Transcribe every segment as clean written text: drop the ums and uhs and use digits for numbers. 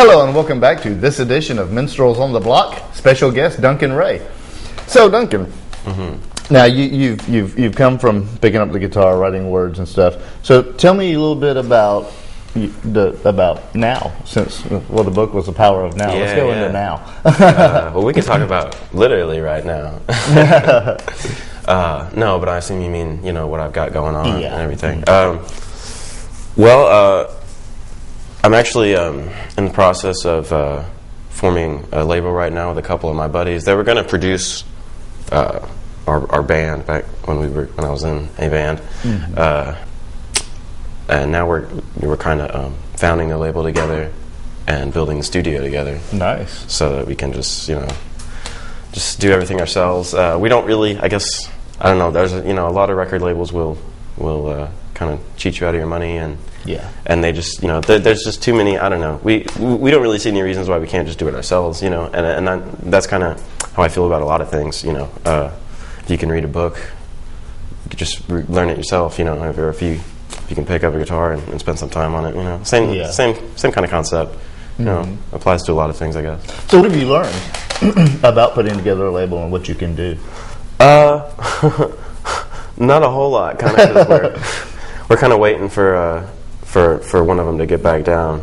Hello and welcome back to this edition of Minstrels on the Block. Special guest Duncan Ray. So Duncan, now you've come from picking up the guitar, writing words and stuff. So tell me a little bit about now, since the book was The Power of Now. Let's go into now. Well, we can talk about literally right now. No, but I assume you mean what I've got going on and everything. I'm actually in the process of forming a label right now with a couple of my buddies. They were going to produce our band back when I was in a band, and now we're kind of founding the label together and building the studio together. Nice. So that we can just do everything ourselves. We don't really, I don't know. There's a lot of record labels will kind of cheat you out of your money and they just there's just too many. I don't know. We don't really see any reasons why we can't just do it ourselves. And that's kind of how I feel about a lot of things. If you can read a book, you could just learn it yourself. Or if you can pick up a guitar and spend some time on it. Same kind of concept. Applies to a lot of things, I guess. So what have you learned about putting together a label and what you can do? Not a whole lot, kind of, because we're kind of waiting for one of them to get back down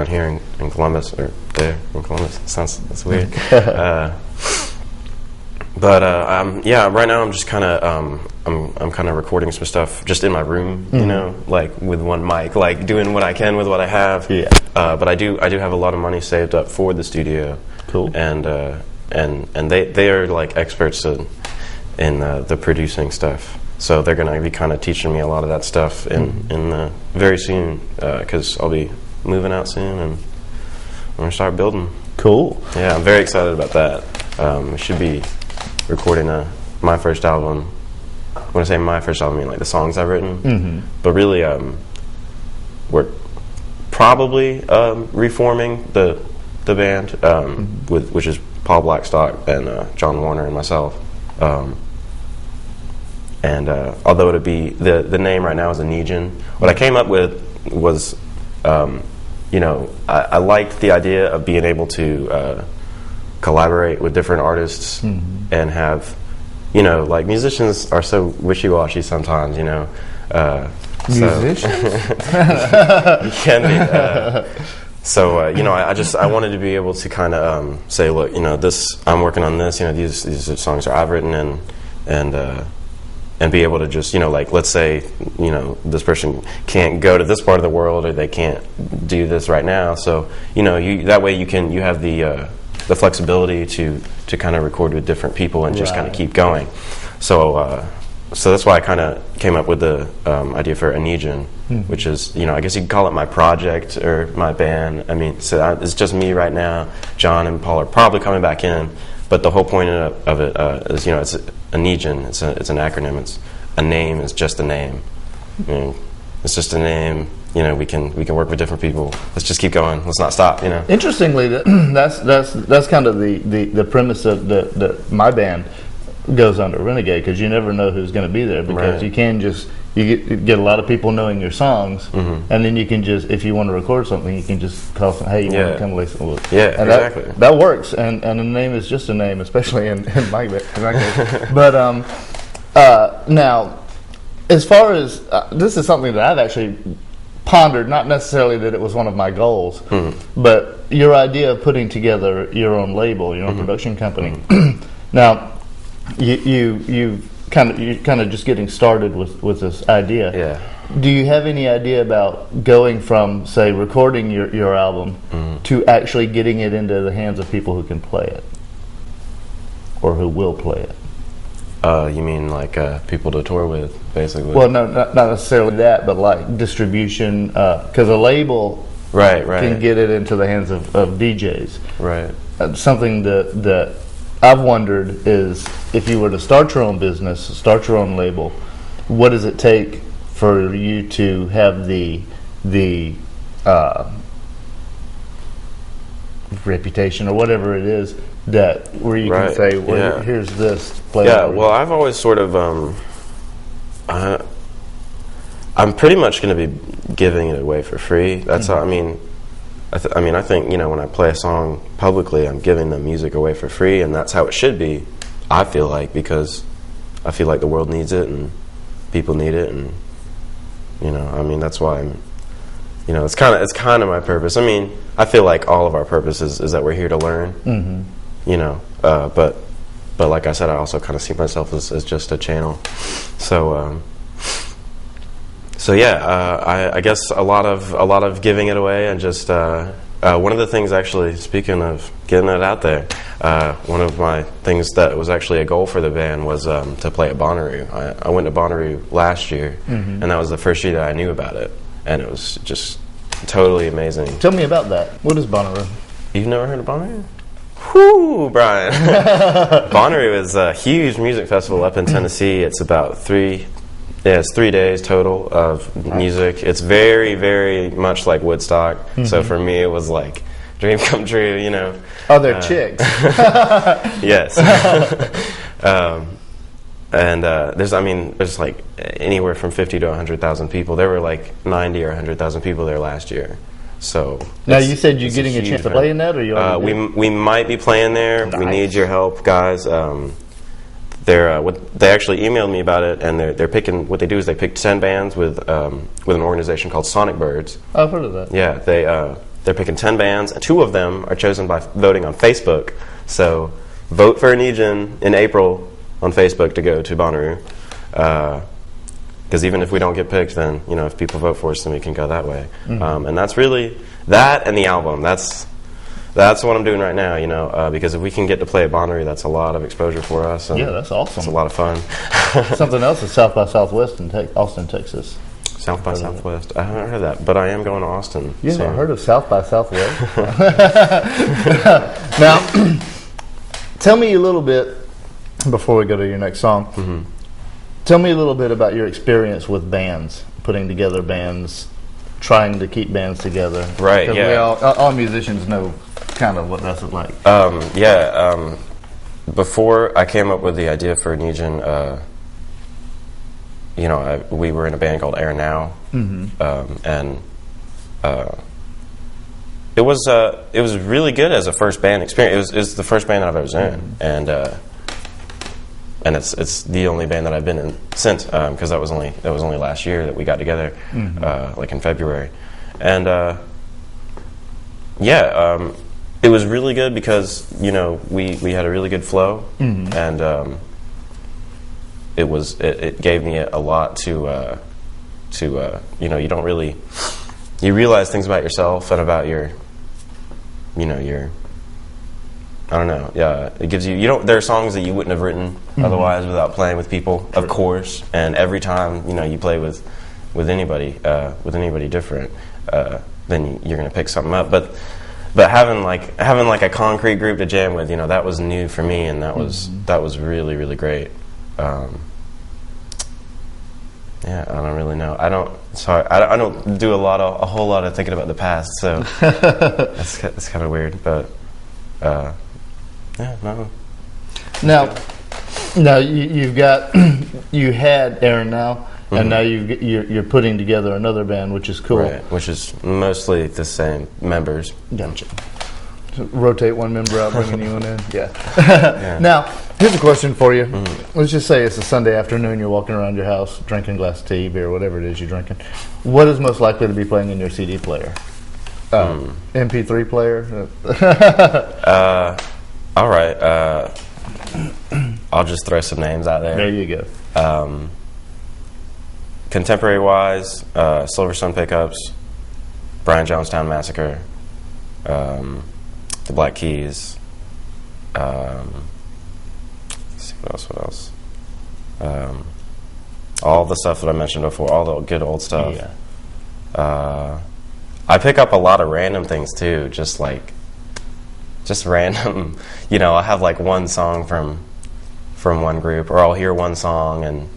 here in Columbus, or there in Columbus. That's weird. Right now I'm just kind of I'm kind of recording some stuff just in my room, like with one mic, like doing what I can with what I have. But I do have a lot of money saved up for the studio. Cool. And they are like experts in the producing stuff. So they're going to be kind of teaching me a lot of that stuff in very soon, because I'll be moving out soon and I'm going to start building. Cool. Yeah, I'm very excited about that. We should be recording my first album. When I say my first album, I mean like the songs I've written. But really, we're probably reforming the band, which is Paul Blackstock and John Warner and myself. Although it'd be the name right now is Anegian, what I came up with was, I liked the idea of being able to collaborate with different artists and have, like musicians are so wishy-washy sometimes, Musicians? You can be. I wanted to be able to kind of say, look, I'm working on this. These are songs that I've written, and be able to just, like, let's say, this person can't go to this part of the world, or they can't do this right now. So, that way you have the flexibility to kind of record with different people and just kind of keep going. So that's why I kind of came up with the idea for Anegian, which is, I guess you could call it my project or my band. I mean, it's just me right now. John and Paul are probably coming back in, but the whole point of it is, it's Anegian. It's an acronym. It's a name. It's just a name. I mean, it's just a name. We can work with different people. Let's just keep going. Let's not stop. Interestingly, that's kind of the premise of the my band goes under, Renegade, because you never know who's going to be there, because you can just get a lot of people knowing your songs, and then you can just, if you want to record something, you can just call them, hey, you want to come listen? Yeah, and exactly. That works, and the name is just a name, especially in my case. But now, as far as this is something that I've actually pondered, not necessarily that it was one of my goals, but your idea of putting together your own label, your own production company. Now, you kind of just getting started with this idea. Yeah. Do you have any idea about going from, say, recording your album to actually getting it into the hands of people who can play it, or who will play it? You mean like people to tour with, basically? Well, no, not necessarily that, but like distribution, because a label can get it into the hands of DJs. Right. Something that I've wondered is, if you were to start your own business, start your own label, what does it take for you to have the reputation or whatever it is that where you can say, well, here's this play. Yeah, well, I've always sort of I'm pretty much going to be giving it away for free. That's how, I mean, I mean, I think, you know, when I play a song publicly, I'm giving the music away for free, and that's how it should be, I feel like, because I feel like the world needs it, and people need it, and, you know, I mean, that's why I'm, you know, it's kind of my purpose. I mean, I feel like all of our purpose is that we're here to learn, you know, but like I said, I also kind of see myself as just a channel. So yeah, I guess a lot of giving it away, and just one of the things, actually, speaking of getting it out there, one of my things that was actually a goal for the band was to play at Bonnaroo. I went to Bonnaroo last year, and that was the first year that I knew about it, and it was just totally amazing. Tell me about that. What is Bonnaroo? You've never heard of Bonnaroo? Whoo, Brian. Bonnaroo is a huge music festival up in Tennessee. It's about 3 days total of music. It's very, very much like Woodstock. So for me, it was like dream come true, you know. Oh, they're chicks. Yes. And there's like anywhere from 50 to 100,000 people. There were like 90 or 100,000 people there last year. So now you said you're getting a chance to play in that, or you we might be playing there. Nice. We need your help, guys. They actually emailed me about it, and they're picking. What they do is they pick 10 bands with an organization called Sonic Birds. I've heard of that. Yeah, they're picking 10 bands, and 2 of them are chosen by voting on Facebook. So vote for Anejan in April on Facebook to go to Bonnaroo. Because even if we don't get picked, then, you know, if people vote for us, then we can go that way. And that's really that, and the album. That's what I'm doing right now, you know, because if we can get to play at Bonnaroo, that's a lot of exposure for us. And yeah, that's awesome. It's a lot of fun. Something else is South by Southwest in Austin, Texas. South by Southwest. I haven't heard of that, but I am going to Austin. You haven't heard of South by Southwest? Now, tell me a little bit, before we go to your next song, tell me a little bit about your experience with bands, putting together bands, trying to keep bands together. Right, because yeah. all musicians know kind of what that's like. Before I came up with the idea for Anejan, you know, we were in a band called Air Now, and it was really good as a first band experience. It was the first band that I was in, and it's the only band that I've been in since, because that was only last year that we got together, like in February, and it was really good because, you know, we had a really good flow, and it gave me a lot to you know, you realize things about yourself and about your I don't know. Yeah, it gives you. There are songs that you wouldn't have written otherwise without playing with people, of course. And every time, you know, you play with anybody different, then you're gonna pick something up. But having like a concrete group to jam with, you know, that was new for me, and that was really, really great. Yeah, I don't really know. I don't do a whole lot of thinking about the past, so that's kind of weird, but. Yeah, no. Now you've got you had Aaron now, and now you're putting together another band, which is cool. Right, which is mostly the same members. Gotcha. So rotate one member out, bring a new one in. Yeah. Now here's a question for you. Let's just say it's a Sunday afternoon. You're walking around your house, drinking a glass of tea, beer, whatever it is you're drinking. What is most likely to be playing in your CD player? MP3 player? All right. I'll just throw some names out there. There you go. Contemporary-wise, Silver Sun Pickups, Brian Jonestown Massacre, the Black Keys. Let's see, what else? All the stuff that I mentioned before, all the good old stuff. Yeah. I pick up a lot of random things too, just random. You know, I'll have like one song from one group, or I'll hear one song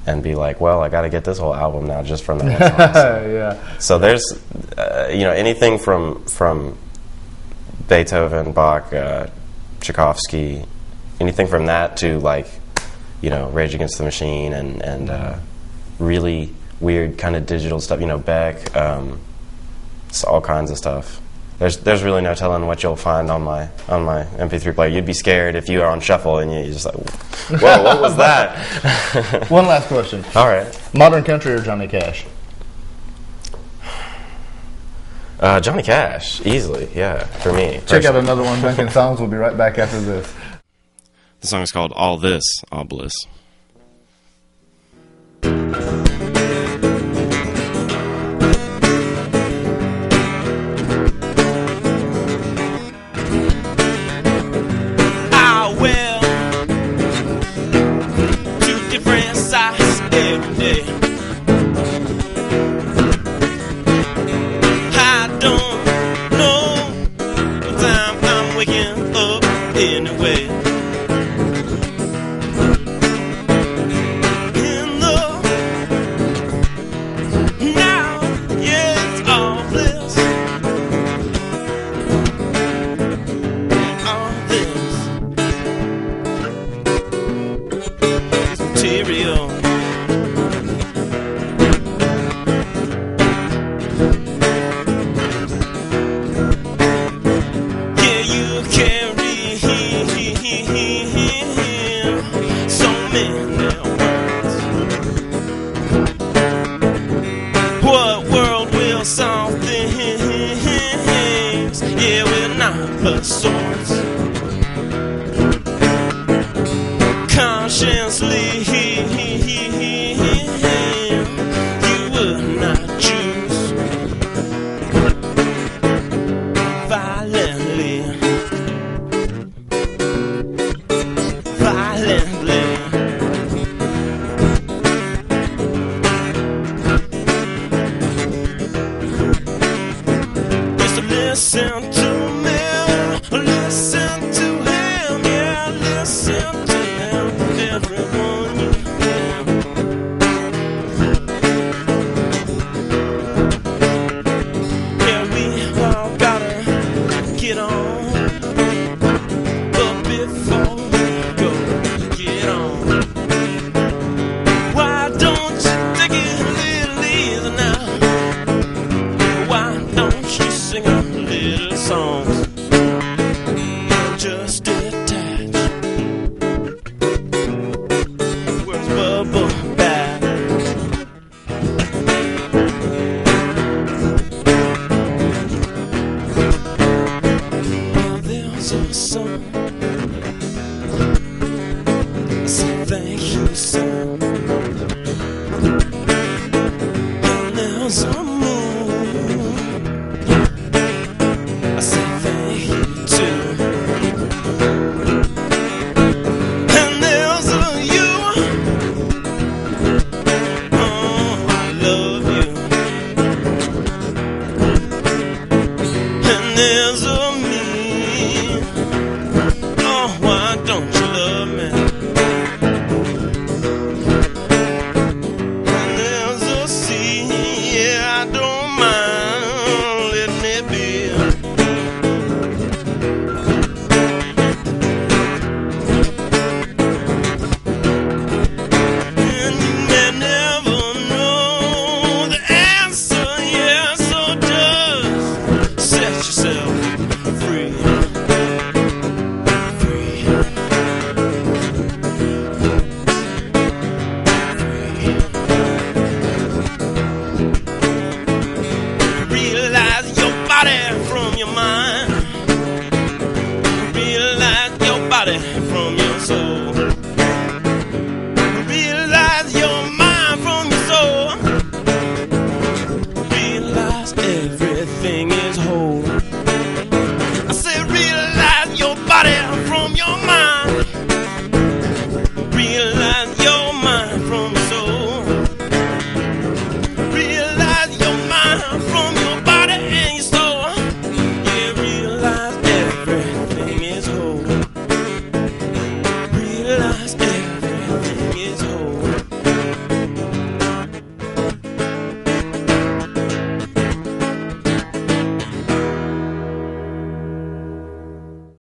and be like, well, I got to get this whole album now just from that one song. So, yeah. So there's, you know, anything from Beethoven, Bach, Tchaikovsky, anything from that to, like, you know, Rage Against the Machine and really weird kind of digital stuff. You know, Beck. All kinds of stuff. there's really no telling what you'll find on my MP3 player. You'd be scared if you are on shuffle and you're just like, whoa, what was that? One last question. All right. Modern country or Johnny Cash? Johnny Cash, easily, yeah, for me. Check out another one of Duncan's songs. We'll be right back after this. The song is called All This, All Bliss. I wear two different sizes every day. I don't know what time I'm waking up anyway. In the now, yeah, it's all bliss. All this material. Yeah, you carry so many words. What world will solve things? Yeah, we're not but swords. Consciously, you would not choose violently. Violently. Just listen to me, listen to him, yeah, listen to him, everyone you hear. Yeah, we all gotta get on, but before we go, get on. Why don't you take it a little easy now? Why don't you sing a little songs? Just detach. Words bubble back. Well, there's a song. I say thank you, son. And there's a moon. I say thank you too. And there's a you. Oh, I love you. And there's a me. Oh, why don't you love me? And there's a sea. Yeah, I don't mind letting it be. And you may never know the answer, yeah, so just set yourself free. Free. Realize your body from your mind. Realize your body